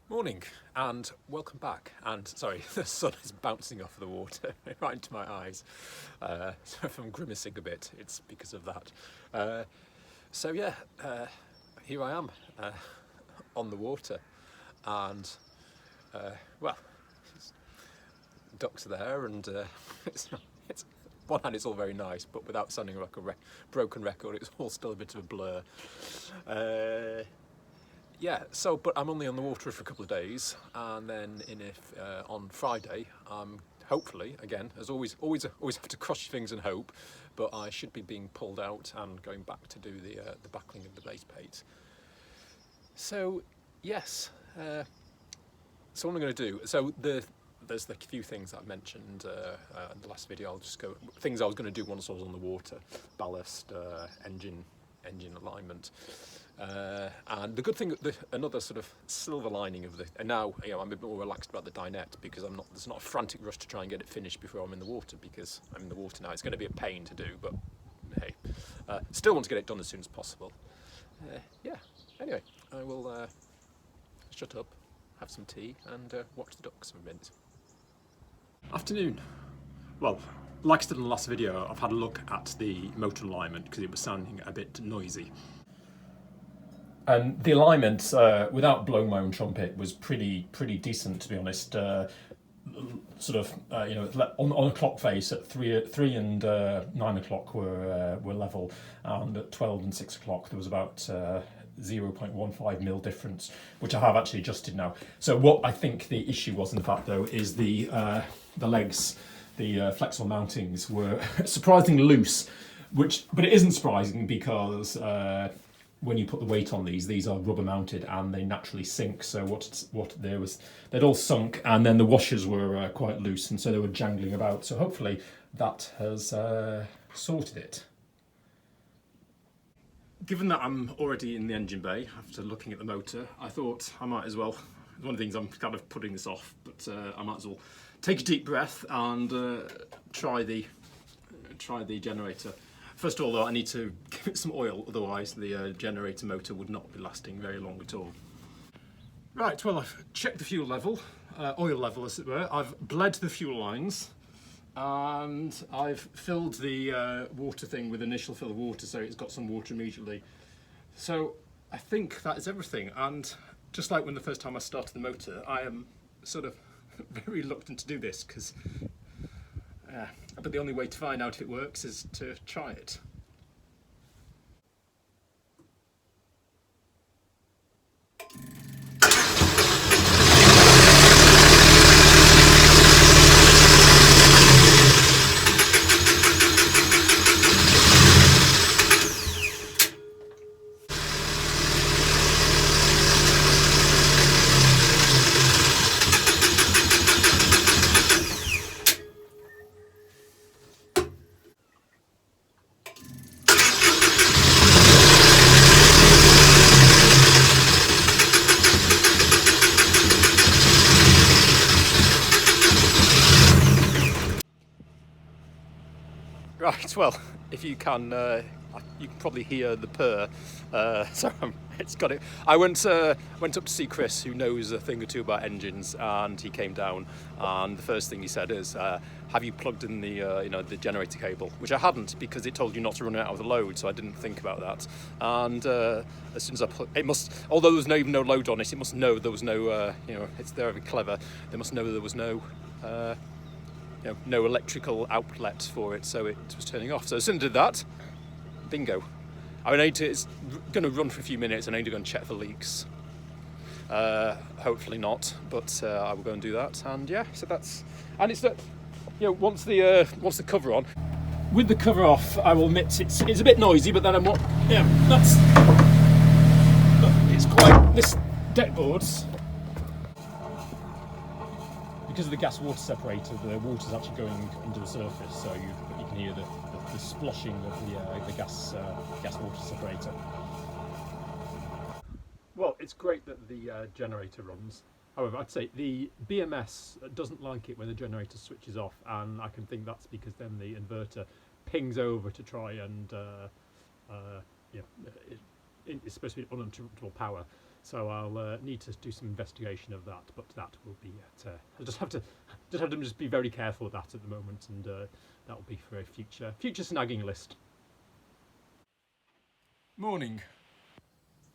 Morning and welcome back. And sorry, the sun is bouncing off the water right into my eyes. So if I'm grimacing a bit, it's because of that. So yeah, here I am on the water, and well, ducks are there, and it's one hand it's all very nice, but without sounding like a broken record, it's all still a bit of a blur. Yeah, so, but I'm only on the water for a couple of days, and then on Friday, hopefully, again, as always have to cross your fingers and hope, but I should be being pulled out and going back to do the backling of the base plate. So, yes, so what I'm going to do, there's the few things that I mentioned in the last video. I'll just go, things I was going to do once I was on the water: ballast, engine alignment. And the good thing, another sort of silver lining of and now I'm a bit more relaxed about the dinette because there's not a frantic rush to try and get it finished before I'm in the water, because I'm in the water now. It's going to be a pain to do, but hey, still want to get it done as soon as possible. Yeah, anyway, I will shut up, have some tea, and watch the ducks for a minute. Afternoon. Well, like I said in the last video, I've had a look at the motor alignment because it was sounding a bit noisy. And the alignment, without blowing my own trumpet, was pretty decent, to be honest. Sort of, on a clock face at 3 and 9 o'clock were level, and at 12 and 6 o'clock there was about 0.15 mil difference, which I have actually adjusted now. So what I think the issue was, in fact, though, is the legs, the flexible mountings were surprisingly loose, but it isn't surprising because when you put the weight on these are rubber mounted and they naturally sink. So they'd all sunk, and then the washers were quite loose, and so they were jangling about. So hopefully that has sorted it. Given that I'm already in the engine bay after looking at the motor, I thought I might as well. One of the things I'm kind of putting this off, but I might as well take a deep breath and try the generator. First of all, though, I need to give it some oil, otherwise the generator motor would not be lasting very long at all. Right, well, I've checked the fuel level, oil level as it were. I've bled the fuel lines, and I've filled the water thing with initial fill of water, so it's got some water immediately. So I think that is everything, and just like when the first time I started the motor, I am sort of very reluctant to do this because but the only way to find out if it works is to try it. Right, well, if you can probably hear the purr. So it's got it. I went up to see Chris, who knows a thing or two about engines, and he came down, and the first thing he said is, "Have you plugged in the the generator cable?" Which I hadn't, because it told you not to run it out of the load, so I didn't think about that. And as soon as I put, although there was even no load on it, it must know there was no, it's very clever. They must know there was no. No electrical outlet for it, so it was turning off. So as soon as I did that, bingo. It's going to run for a few minutes, and I need to go and check for leaks. Hopefully not, but I will go and do that. And yeah, so that's, and it's once the cover on. With the cover off, I will admit it's a bit noisy, but then it's quite, this deck board's, because of the gas-water separator, the water's actually going under the surface, so you can hear the sploshing of the gas-water separator. Well, it's great that the generator runs. However, I'd say the BMS doesn't like it when the generator switches off, and I can think that's because then the inverter pings over to try and it's supposed to be uninterruptible power. So I'll need to do some investigation of that, but that will be at. I just have to be very careful of that at the moment, and that will be for a future snagging list. Morning.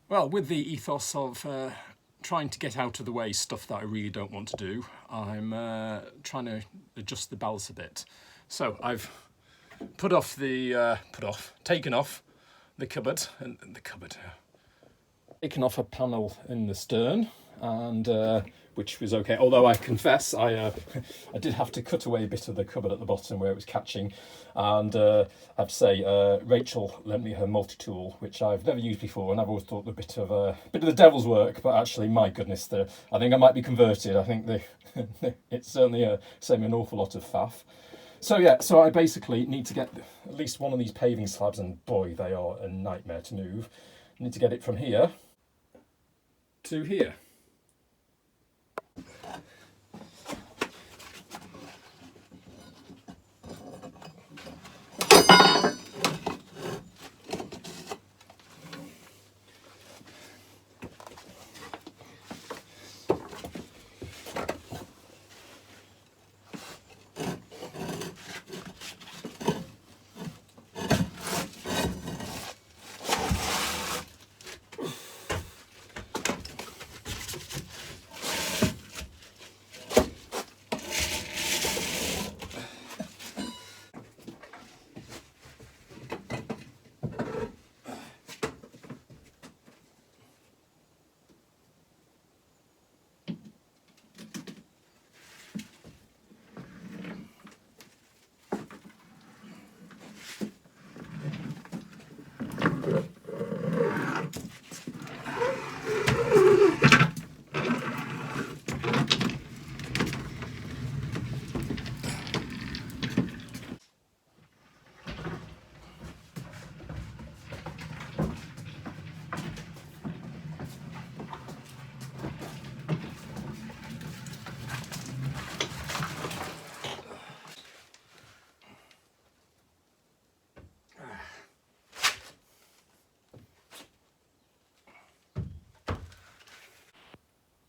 Well, with the ethos of trying to get out of the way stuff that I really don't want to do, I'm trying to adjust the ballast a bit. So I've taken off the cupboard, taken off a panel in the stern, and which was okay. Although I confess, I did have to cut away a bit of the cupboard at the bottom where it was catching, and I have to say, Rachel lent me her multi-tool, which I've never used before, and I've always thought a bit of the devil's work. But actually, my goodness, I think I might be converted. I think it's certainly saving an awful lot of faff. So yeah, so I basically need to get at least one of these paving slabs, and boy, they are a nightmare to move. I need to get it from here to here.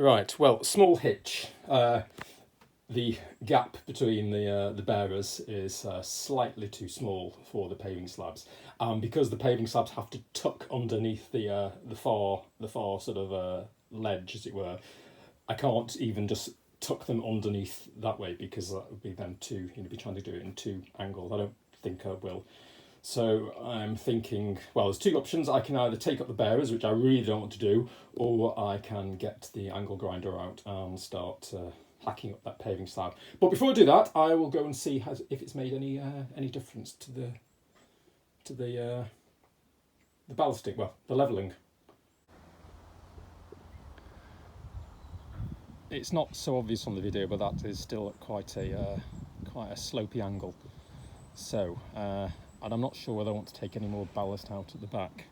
Right, well, small hitch. The gap between the bearers is slightly too small for the paving slabs, because the paving slabs have to tuck underneath the far sort of ledge, as it were. I can't even just tuck them underneath that way, because that would be then too, be trying to do it in two angles. I don't think I will. So I'm thinking, well, there's two options. I can either take up the bearers, which I really don't want to do, or I can get the angle grinder out and start hacking up that paving slab. But before I do that, I will go and see if it's made any difference to the ballasting, well, the levelling. It's not so obvious on the video, but that is still at quite a slopey angle. So, and I'm not sure whether I want to take any more ballast out at the back.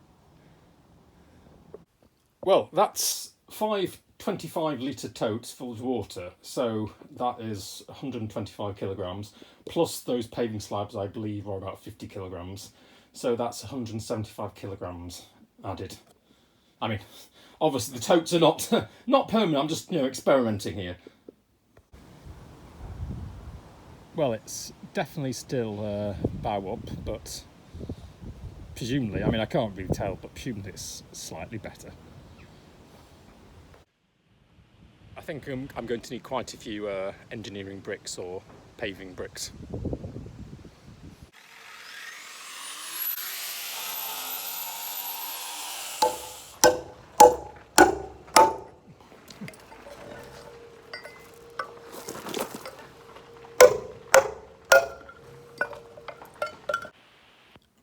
Well, that's 5 25-litre totes full of water, so that is 125 kilograms, plus those paving slabs, I believe, are about 50 kilograms. So that's 175 kilograms added. I mean, obviously the totes are not permanent. I'm just experimenting here. Well, it's definitely still bow up, but presumably, I mean, I can't really tell, but presumably it's slightly better. I think I'm going to need quite a few engineering bricks or paving bricks.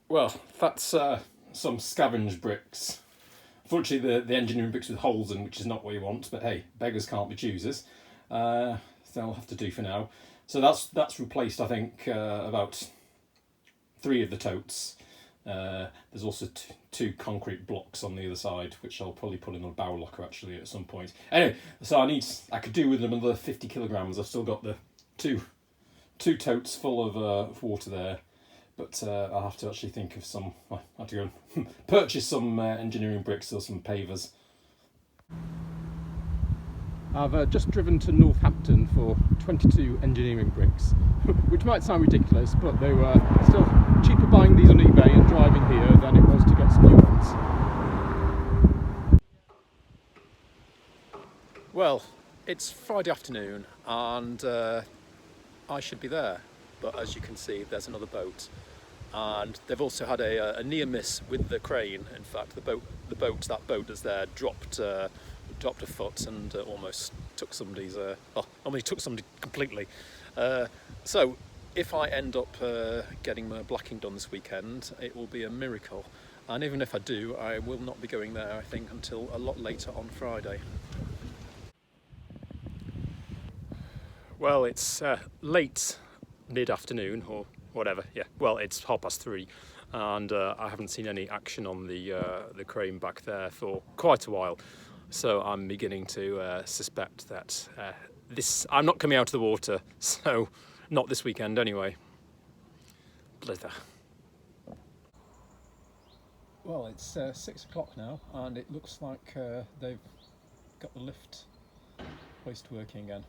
Well, that's some scavenged bricks. Unfortunately, the engineering bricks with holes in, which is not what you want, but hey, beggars can't be choosers. So I'll have to do for now. So that's replaced, I think, about 3 of the totes. There's also two concrete blocks on the other side, which I'll probably put in a bow locker actually at some point. Anyway, so I could do with another 50 kilograms. I've still got the two totes full of water there. But I'll have to actually think of some. I have to go and purchase some engineering bricks or some pavers. I've just driven to Northampton for 22 engineering bricks, which might sound ridiculous, but they were still cheaper buying these on eBay and driving here than it was to get some new ones. Well, it's Friday afternoon and I should be there, but as you can see there's another boat, and they've also had a near miss with the crane. In fact, that boat that's there dropped a foot and almost took somebody's almost took somebody completely. So if I end up getting my blacking done this weekend, it will be a miracle, and even if I do, I will not be going there, I think, until a lot later on Friday. Well, it's late mid-afternoon or whatever. Yeah, well, it's 3:30, and I haven't seen any action on the crane back there for quite a while. So I'm beginning to suspect that I'm not coming out of the water. So not this weekend anyway. Blither. Well, it's 6 o'clock now, and it looks like they've got the lift hoist working again.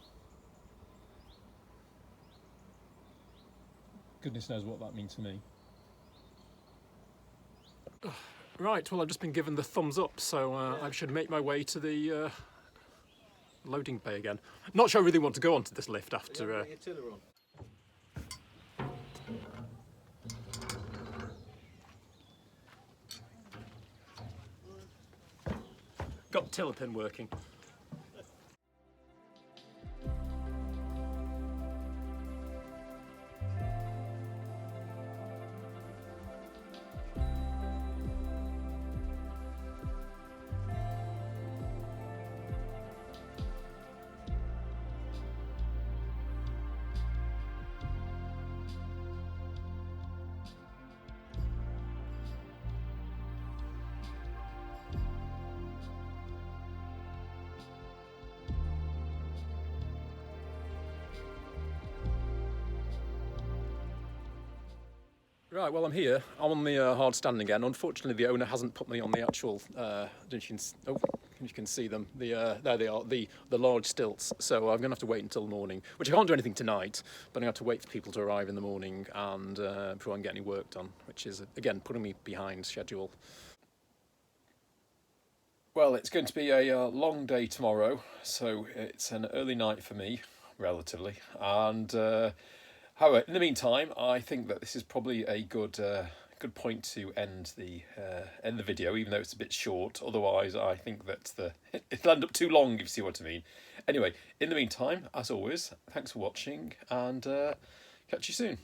Goodness knows what that means to me. Right, well, I've just been given the thumbs up, so I should make my way to the loading bay again. Not sure I really want to go onto this lift after... Got the tiller pin working. Right, well, I'm here. I'm on the hard stand again. Unfortunately, the owner hasn't put me on the actual. You can see them. There they are. The large stilts. So I'm going to have to wait until morning, which I can't do anything tonight. But I'm going to have to wait for people to arrive in the morning and before I can get any work done, which is again putting me behind schedule. Well, it's going to be a long day tomorrow, so it's an early night for me, relatively, and. However, in the meantime, I think that this is probably a good point to end the video, even though it's a bit short. Otherwise, I think that it'll end up too long, if you see what I mean. Anyway, in the meantime, as always, thanks for watching, and catch you soon.